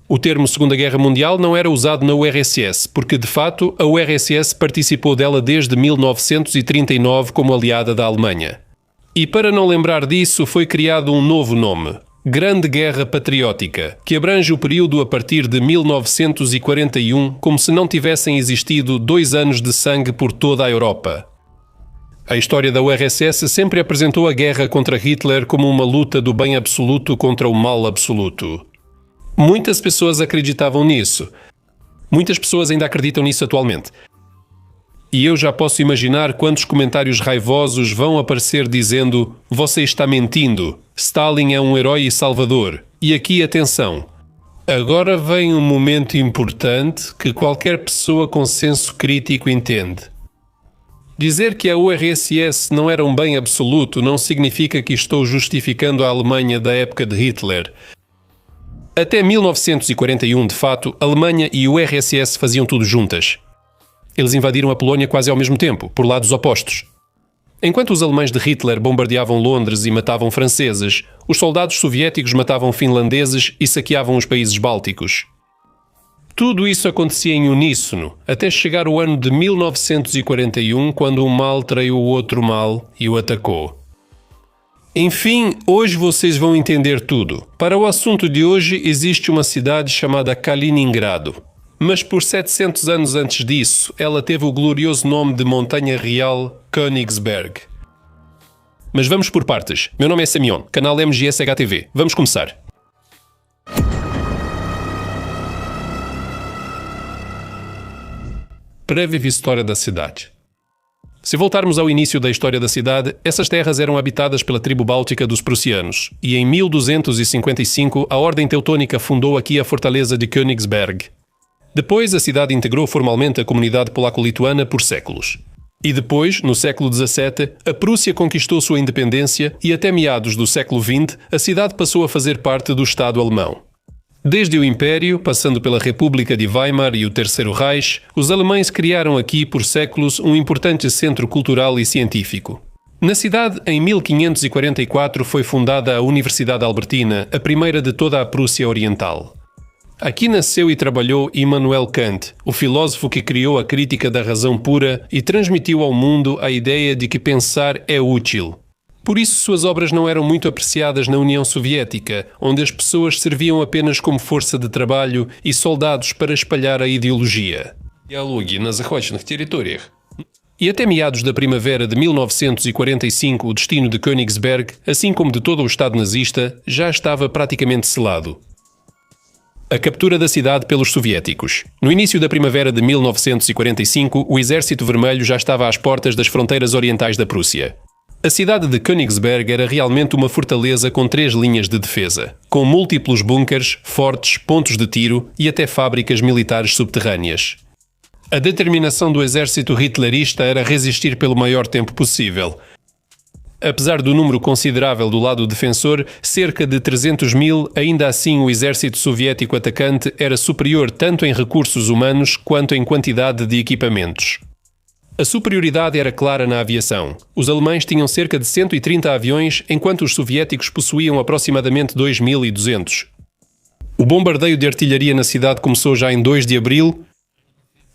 O termo Segunda Guerra Mundial não era usado na URSS, porque, de fato, a URSS participou dela desde 1939 como aliada da Alemanha. E para não lembrar disso, foi criado um novo nome, Grande Guerra Patriótica, que abrange o período a partir de 1941, como se não tivessem existido 2 anos de sangue por toda a Europa. A história da URSS sempre apresentou a guerra contra Hitler como uma luta do bem absoluto contra o mal absoluto. Muitas pessoas acreditavam nisso. Muitas pessoas ainda acreditam nisso atualmente. E eu já posso imaginar quantos comentários raivosos vão aparecer dizendo: você está mentindo, Stalin é um herói e salvador. E aqui, atenção, agora vem um momento importante que qualquer pessoa com senso crítico entende. Dizer que a URSS não era um bem absoluto não significa que estou justificando a Alemanha da época de Hitler. Até 1941, de fato, a Alemanha e o URSS faziam tudo juntas. Eles invadiram a Polónia quase ao mesmo tempo, por lados opostos. Enquanto os alemães de Hitler bombardeavam Londres e matavam franceses, os soldados soviéticos matavam finlandeses e saqueavam os países bálticos. Tudo isso acontecia em uníssono, até chegar o ano de 1941, quando um mal traiu o outro mal e o atacou. Enfim, hoje vocês vão entender tudo. Para o assunto de hoje, existe uma cidade chamada Kaliningrado. Mas por 700 anos antes disso, ela teve o glorioso nome de Montanha Real Königsberg. Mas vamos por partes. Meu nome é Semion, canal MGS-HTV. Vamos começar. Breve história da cidade. Se voltarmos ao início da história da cidade, essas terras eram habitadas pela tribo báltica dos prussianos, e em 1255 a Ordem Teutônica fundou aqui a fortaleza de Königsberg. Depois a cidade integrou formalmente a comunidade polaco-lituana por séculos. E depois, no século XVII, a Prússia conquistou sua independência e até meados do século XX a cidade passou a fazer parte do Estado alemão. Desde o Império, passando pela República de Weimar e o Terceiro Reich, os alemães criaram aqui por séculos um importante centro cultural e científico. Na cidade, em 1544, foi fundada a Universidade Albertina, a primeira de toda a Prússia Oriental. Aqui nasceu e trabalhou Immanuel Kant, o filósofo que criou a crítica da razão pura e transmitiu ao mundo a ideia de que pensar é útil. Por isso, suas obras não eram muito apreciadas na União Soviética, onde as pessoas serviam apenas como força de trabalho e soldados para espalhar a ideologia. Dialogue nas захваченных территориях. E até meados da primavera de 1945, o destino de Königsberg, assim como de todo o Estado nazista, já estava praticamente selado. A captura da cidade pelos soviéticos. No início da primavera de 1945, o Exército Vermelho já estava às portas das fronteiras orientais da Prússia. A cidade de Königsberg era realmente uma fortaleza com 3 linhas de defesa, com múltiplos bunkers, fortes, pontos de tiro e até fábricas militares subterrâneas. A determinação do exército hitlerista era resistir pelo maior tempo possível. Apesar do número considerável do lado defensor, cerca de 300 mil, ainda assim o exército soviético atacante era superior tanto em recursos humanos quanto em quantidade de equipamentos. A superioridade era clara na aviação. Os alemães tinham cerca de 130 aviões, enquanto os soviéticos possuíam aproximadamente 2.200. O bombardeio de artilharia na cidade começou já em 2 de abril.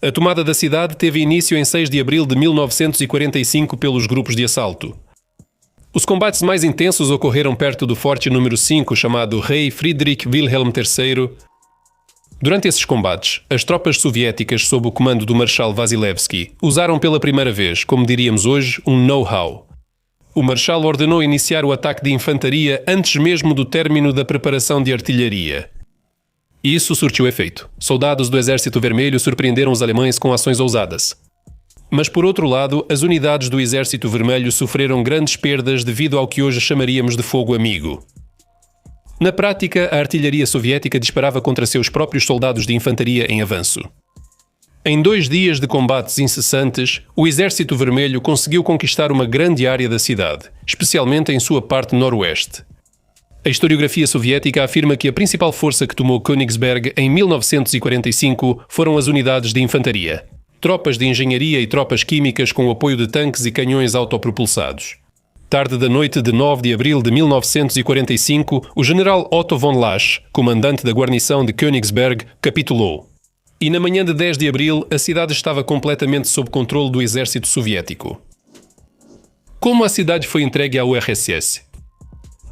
A tomada da cidade teve início em 6 de abril de 1945 pelos grupos de assalto. Os combates mais intensos ocorreram perto do forte número 5, chamado Rei Friedrich Wilhelm III. Durante esses combates, as tropas soviéticas, sob o comando do Marshal Vasilevsky, usaram pela primeira vez, como diríamos hoje, um know-how. O Marshal ordenou iniciar o ataque de infantaria antes mesmo do término da preparação de artilharia. Isso surtiu efeito. Soldados do Exército Vermelho surpreenderam os alemães com ações ousadas. Mas, por outro lado, as unidades do Exército Vermelho sofreram grandes perdas devido ao que hoje chamaríamos de fogo amigo. Na prática, a artilharia soviética disparava contra seus próprios soldados de infantaria em avanço. Em 2 dias de combates incessantes, o Exército Vermelho conseguiu conquistar uma grande área da cidade, especialmente em sua parte noroeste. A historiografia soviética afirma que a principal força que tomou Königsberg em 1945 foram as unidades de infantaria, tropas de engenharia e tropas químicas com o apoio de tanques e canhões autopropulsados. Tarde da noite de 9 de abril de 1945, o general Otto von Lasch, comandante da guarnição de Königsberg, capitulou. E na manhã de 10 de abril, a cidade estava completamente sob controle do exército soviético. Como a cidade foi entregue à URSS?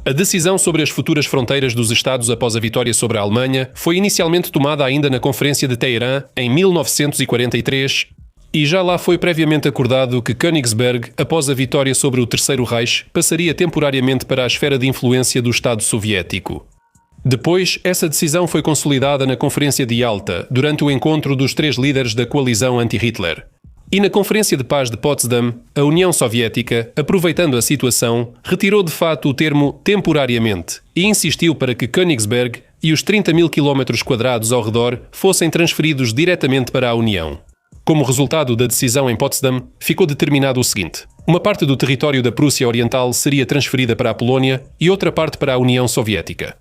A decisão sobre as futuras fronteiras dos Estados após a vitória sobre a Alemanha foi inicialmente tomada ainda na Conferência de Teherã, em 1943, e já lá foi previamente acordado que Königsberg, após a vitória sobre o Terceiro Reich, passaria temporariamente para a esfera de influência do Estado soviético. Depois, essa decisão foi consolidada na Conferência de Yalta, durante o encontro dos 3 líderes da coalizão anti-Hitler. E na Conferência de Paz de Potsdam, a União Soviética, aproveitando a situação, retirou de fato o termo temporariamente e insistiu para que Königsberg e os 30.000 km² ao redor fossem transferidos diretamente para a União. Como resultado da decisão em Potsdam, ficou determinado o seguinte: uma parte do território da Prússia Oriental seria transferida para a Polónia e outra parte para a União Soviética.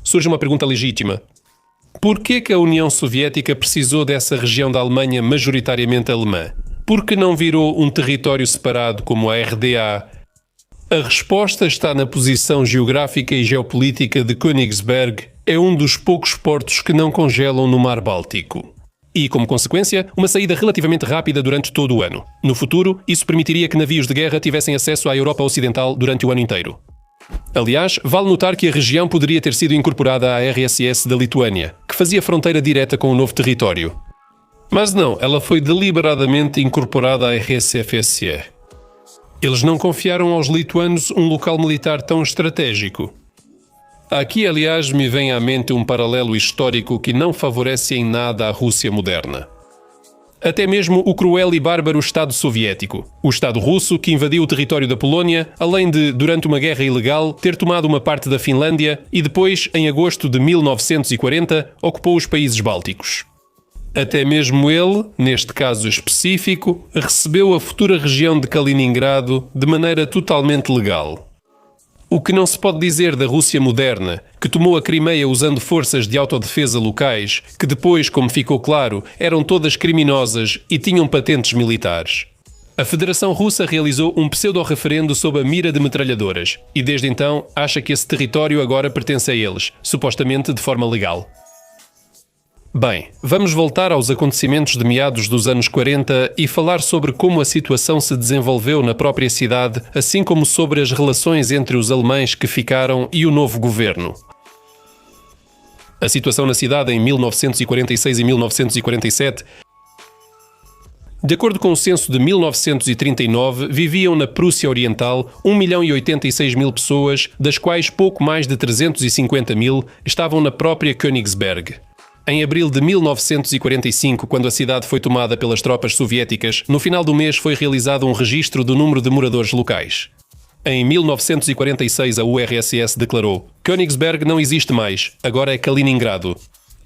Surge uma pergunta legítima. Por que a União Soviética precisou dessa região da Alemanha majoritariamente alemã? Por que não virou um território separado como a RDA? A resposta está na posição geográfica e geopolítica de Königsberg. É um dos poucos portos que não congelam no Mar Báltico. E, como consequência, uma saída relativamente rápida durante todo o ano. No futuro, isso permitiria que navios de guerra tivessem acesso à Europa Ocidental durante o ano inteiro. Aliás, vale notar que a região poderia ter sido incorporada à RSS da Lituânia, que fazia fronteira direta com o novo território. Mas não, ela foi deliberadamente incorporada à RSFSE. Eles não confiaram aos lituanos um local militar tão estratégico. Aqui, aliás, me vem à mente um paralelo histórico que não favorece em nada a Rússia moderna. Até mesmo o cruel e bárbaro Estado Soviético, o Estado russo que invadiu o território da Polónia, além de, durante uma guerra ilegal, ter tomado uma parte da Finlândia e depois, em agosto de 1940, ocupou os países bálticos. Até mesmo ele, neste caso específico, recebeu a futura região de Kaliningrado de maneira totalmente legal. O que não se pode dizer da Rússia moderna, que tomou a Crimeia usando forças de autodefesa locais, que depois, como ficou claro, eram todas criminosas e tinham patentes militares. A Federação Russa realizou um pseudo-referendo sob a mira de metralhadoras e desde então acha que esse território agora pertence a eles, supostamente de forma legal. Bem, vamos voltar aos acontecimentos de meados dos anos 40 e falar sobre como a situação se desenvolveu na própria cidade, assim como sobre as relações entre os alemães que ficaram e o novo governo. A situação na cidade em 1946 e 1947. De acordo com o censo de 1939, viviam na Prússia Oriental 1.086.000 pessoas, das quais pouco mais de 350.000 estavam na própria Königsberg. Em abril de 1945, quando a cidade foi tomada pelas tropas soviéticas, no final do mês foi realizado um registro do número de moradores locais. Em 1946, a URSS declarou: Königsberg não existe mais, agora é Kaliningrado.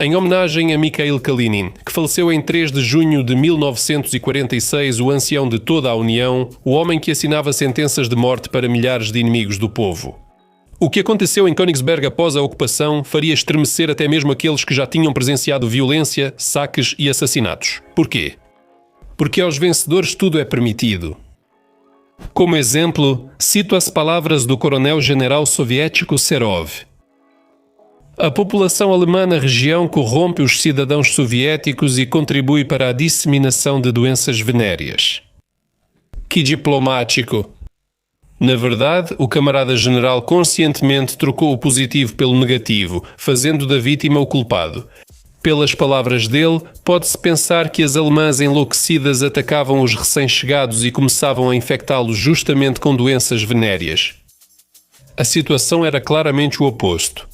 Em homenagem a Mikhail Kalinin, que faleceu em 3 de junho de 1946, o ancião de toda a União, o homem que assinava sentenças de morte para milhares de inimigos do povo. O que aconteceu em Königsberg após a ocupação faria estremecer até mesmo aqueles que já tinham presenciado violência, saques e assassinatos. Porquê? Porque aos vencedores tudo é permitido. Como exemplo, cito as palavras do coronel-general soviético Serov. A população alemã na região corrompe os cidadãos soviéticos e contribui para a disseminação de doenças venéreas. Que diplomático! Na verdade, o camarada-general conscientemente trocou o positivo pelo negativo, fazendo da vítima o culpado. Pelas palavras dele, pode-se pensar que as alemãs enlouquecidas atacavam os recém-chegados e começavam a infectá-los justamente com doenças venéreas. A situação era claramente o oposto.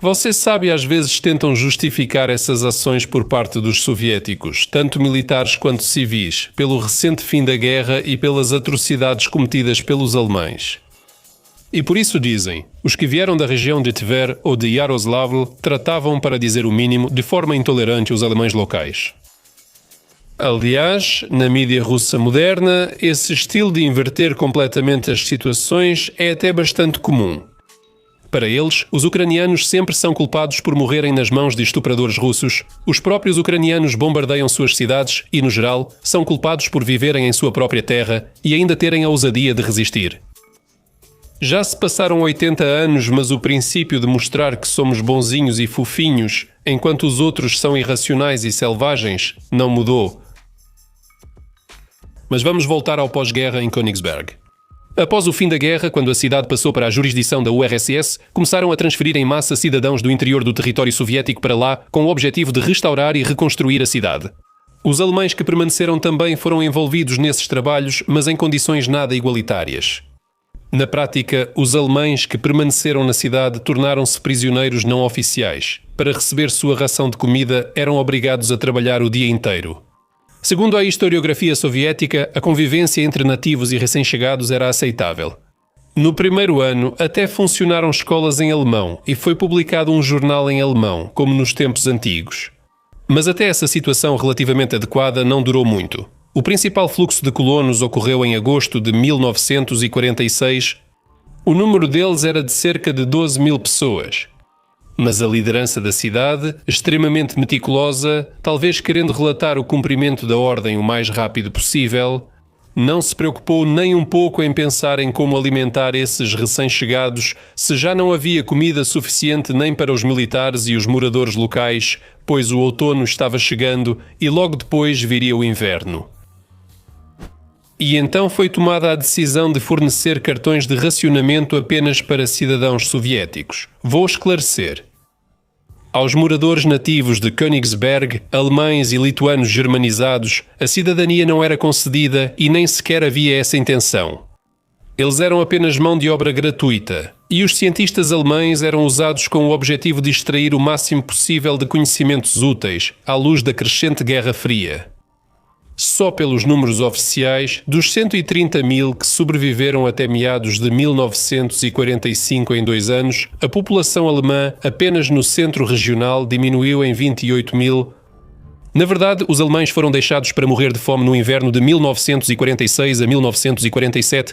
Você sabe, às vezes tentam justificar essas ações por parte dos soviéticos, tanto militares quanto civis, pelo recente fim da guerra e pelas atrocidades cometidas pelos alemães. E por isso dizem, os que vieram da região de Tver ou de Yaroslavl tratavam, para dizer o mínimo, de forma intolerante os alemães locais. Aliás, na mídia russa moderna, esse estilo de inverter completamente as situações é até bastante comum. Para eles, os ucranianos sempre são culpados por morrerem nas mãos de estupradores russos. Os próprios ucranianos bombardeiam suas cidades e, no geral, são culpados por viverem em sua própria terra e ainda terem a ousadia de resistir. Já se passaram 80 anos, mas o princípio de mostrar que somos bonzinhos e fofinhos, enquanto os outros são irracionais e selvagens, não mudou. Mas vamos voltar ao pós-guerra em Königsberg. Após o fim da guerra, quando a cidade passou para a jurisdição da URSS, começaram a transferir em massa cidadãos do interior do território soviético para lá, com o objetivo de restaurar e reconstruir a cidade. Os alemães que permaneceram também foram envolvidos nesses trabalhos, mas em condições nada igualitárias. Na prática, os alemães que permaneceram na cidade tornaram-se prisioneiros não oficiais. Para receber sua ração de comida, eram obrigados a trabalhar o dia inteiro. Segundo a historiografia soviética, a convivência entre nativos e recém-chegados era aceitável. No primeiro ano, até funcionaram escolas em alemão e foi publicado um jornal em alemão, como nos tempos antigos. Mas até essa situação relativamente adequada não durou muito. O principal fluxo de colonos ocorreu em agosto de 1946. O número deles era de cerca de 12 mil pessoas. Mas a liderança da cidade, extremamente meticulosa, talvez querendo relatar o cumprimento da ordem o mais rápido possível, não se preocupou nem um pouco em pensar em como alimentar esses recém-chegados, se já não havia comida suficiente nem para os militares e os moradores locais, pois o outono estava chegando e logo depois viria o inverno. E então foi tomada a decisão de fornecer cartões de racionamento apenas para cidadãos soviéticos. Vou esclarecer. Aos moradores nativos de Königsberg, alemães e lituanos germanizados, a cidadania não era concedida e nem sequer havia essa intenção. Eles eram apenas mão de obra gratuita, e os cientistas alemães eram usados com o objetivo de extrair o máximo possível de conhecimentos úteis, à luz da crescente Guerra Fria. Só pelos números oficiais, dos 130 mil que sobreviveram até meados de 1945 em 2 anos, a população alemã apenas no centro regional diminuiu em 28 mil. Na verdade, os alemães foram deixados para morrer de fome no inverno de 1946 a 1947.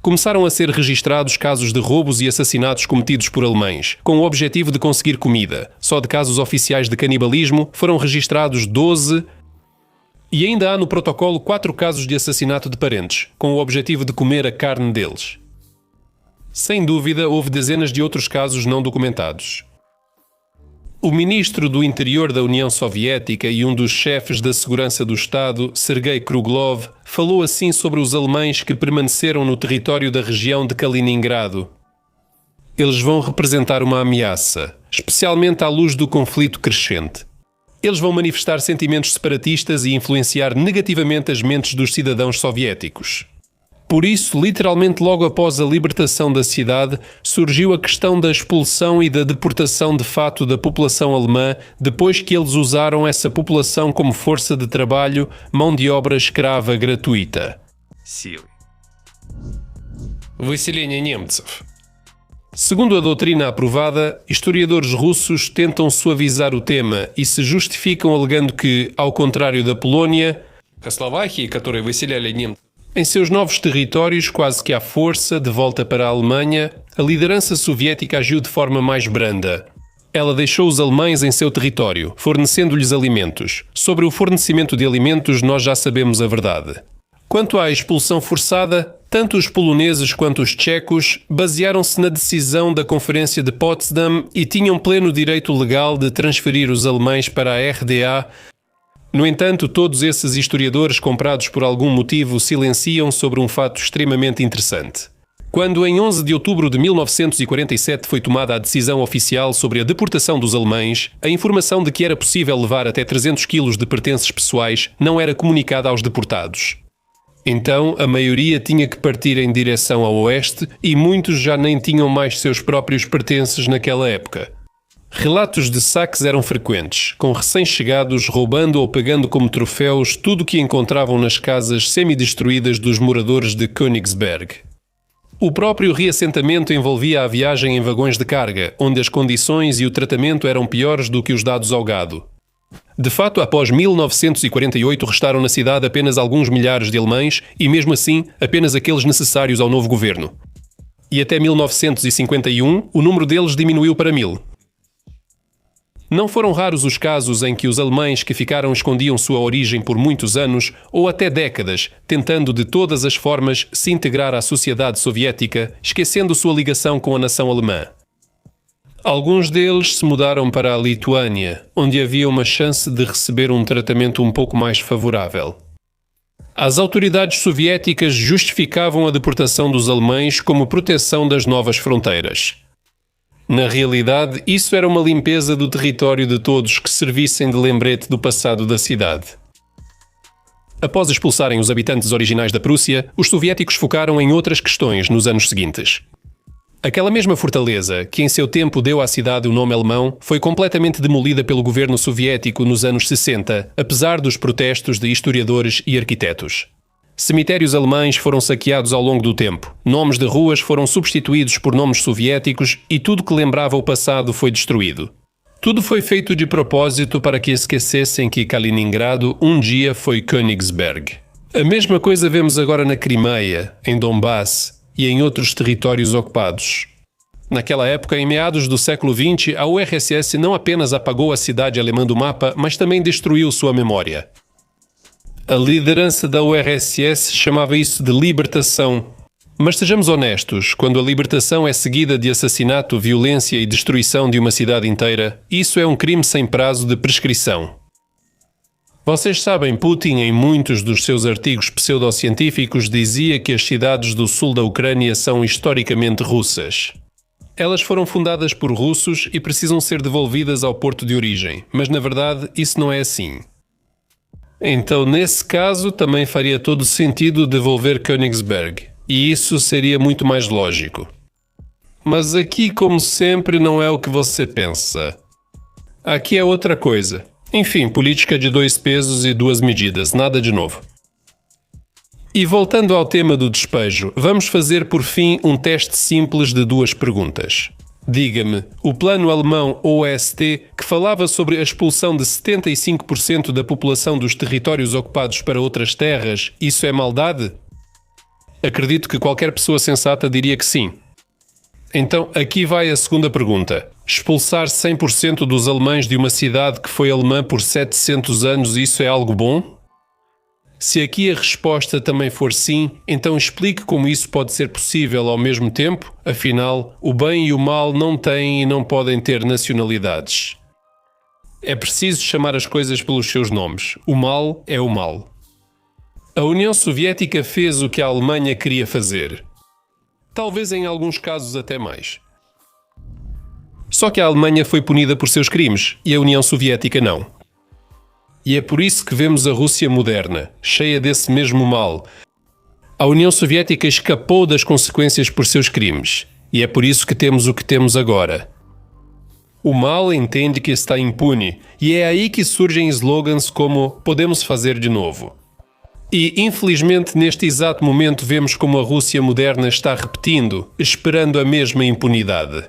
Começaram a ser registrados casos de roubos e assassinatos cometidos por alemães, com o objetivo de conseguir comida. Só de casos oficiais de canibalismo foram registrados 12. E ainda há no protocolo 4 casos de assassinato de parentes, com o objetivo de comer a carne deles. Sem dúvida, houve dezenas de outros casos não documentados. O ministro do Interior da União Soviética e um dos chefes da Segurança do Estado, Sergei Kruglov, falou assim sobre os alemães que permaneceram no território da região de Kaliningrado. Eles vão representar uma ameaça, especialmente à luz do conflito crescente. Eles vão manifestar sentimentos separatistas e influenciar negativamente as mentes dos cidadãos soviéticos. Por isso, literalmente logo após a libertação da cidade, surgiu a questão da expulsão e da deportação de fato da população alemã, depois que eles usaram essa população como força de trabalho, mão de obra escrava gratuita. Выселение немцев. Segundo a doutrina aprovada, historiadores russos tentam suavizar o tema e se justificam alegando que, ao contrário da Polónia, em seus novos territórios, quase que à força, de volta para a Alemanha, a liderança soviética agiu de forma mais branda. Ela deixou os alemães em seu território, fornecendo-lhes alimentos. Sobre o fornecimento de alimentos, nós já sabemos a verdade. Quanto à expulsão forçada, tanto os poloneses quanto os tchecos basearam-se na decisão da Conferência de Potsdam e tinham pleno direito legal de transferir os alemães para a RDA. No entanto, todos esses historiadores comprados por algum motivo silenciam sobre um fato extremamente interessante. Quando em 11 de outubro de 1947 foi tomada a decisão oficial sobre a deportação dos alemães, a informação de que era possível levar até 300 quilos de pertences pessoais não era comunicada aos deportados. Então, a maioria tinha que partir em direção ao oeste e muitos já nem tinham mais seus próprios pertences naquela época. Relatos de saques eram frequentes, com recém-chegados roubando ou pegando como troféus tudo o que encontravam nas casas semi-destruídas dos moradores de Königsberg. O próprio reassentamento envolvia a viagem em vagões de carga, onde as condições e o tratamento eram piores do que os dados ao gado. De fato, após 1948 restaram na cidade apenas alguns milhares de alemães e, mesmo assim, apenas aqueles necessários ao novo governo. E até 1951, o número deles diminuiu para 1000. Não foram raros os casos em que os alemães que ficaram escondiam sua origem por muitos anos ou até décadas, tentando de todas as formas se integrar à sociedade soviética, esquecendo sua ligação com a nação alemã. Alguns deles se mudaram para a Lituânia, onde havia uma chance de receber um tratamento um pouco mais favorável. As autoridades soviéticas justificavam a deportação dos alemães como proteção das novas fronteiras. Na realidade, isso era uma limpeza do território de todos que servissem de lembrete do passado da cidade. Após expulsarem os habitantes originais da Prússia, os soviéticos focaram em outras questões nos anos seguintes. Aquela mesma fortaleza, que em seu tempo deu à cidade o nome alemão, foi completamente demolida pelo governo soviético nos anos 60, apesar dos protestos de historiadores e arquitetos. Cemitérios alemães foram saqueados ao longo do tempo, nomes de ruas foram substituídos por nomes soviéticos e tudo que lembrava o passado foi destruído. Tudo foi feito de propósito para que esquecessem que Kaliningrado um dia foi Königsberg. A mesma coisa vemos agora na Crimeia, em Donbass e em outros territórios ocupados. Naquela época, em meados do século XX, a URSS não apenas apagou a cidade alemã do mapa, mas também destruiu sua memória. A liderança da URSS chamava isso de libertação. Mas sejamos honestos, quando a libertação é seguida de assassinato, violência e destruição de uma cidade inteira, isso é um crime sem prazo de prescrição. Vocês sabem, Putin, em muitos dos seus artigos pseudocientíficos, dizia que as cidades do sul da Ucrânia são historicamente russas. Elas foram fundadas por russos e precisam ser devolvidas ao porto de origem, mas na verdade isso não é assim. Então, nesse caso, também faria todo sentido devolver Königsberg, e isso seria muito mais lógico. Mas aqui, como sempre, não é o que você pensa. Aqui é outra coisa. Enfim, política de 2 pesos e 2 medidas, nada de novo. E voltando ao tema do despejo, vamos fazer por fim um teste simples de 2 perguntas. Diga-me, o plano alemão OST, que falava sobre a expulsão de 75% da população dos territórios ocupados para outras terras, isso é maldade? Acredito que qualquer pessoa sensata diria que sim. Então, aqui vai a segunda pergunta. Expulsar 100% dos alemães de uma cidade que foi alemã por 700 anos, isso é algo bom? Se aqui a resposta também for sim, então explique como isso pode ser possível ao mesmo tempo, afinal, o bem e o mal não têm e não podem ter nacionalidades. É preciso chamar as coisas pelos seus nomes. O mal é o mal. A União Soviética fez o que a Alemanha queria fazer. Talvez em alguns casos até mais. Só que a Alemanha foi punida por seus crimes e a União Soviética não. E é por isso que vemos a Rússia moderna, cheia desse mesmo mal. A União Soviética escapou das consequências por seus crimes, e é por isso que temos o que temos agora. O mal entende que está impune, e é aí que surgem slogans como "podemos fazer de novo". E, infelizmente, neste exato momento vemos como a Rússia moderna está repetindo, esperando a mesma impunidade.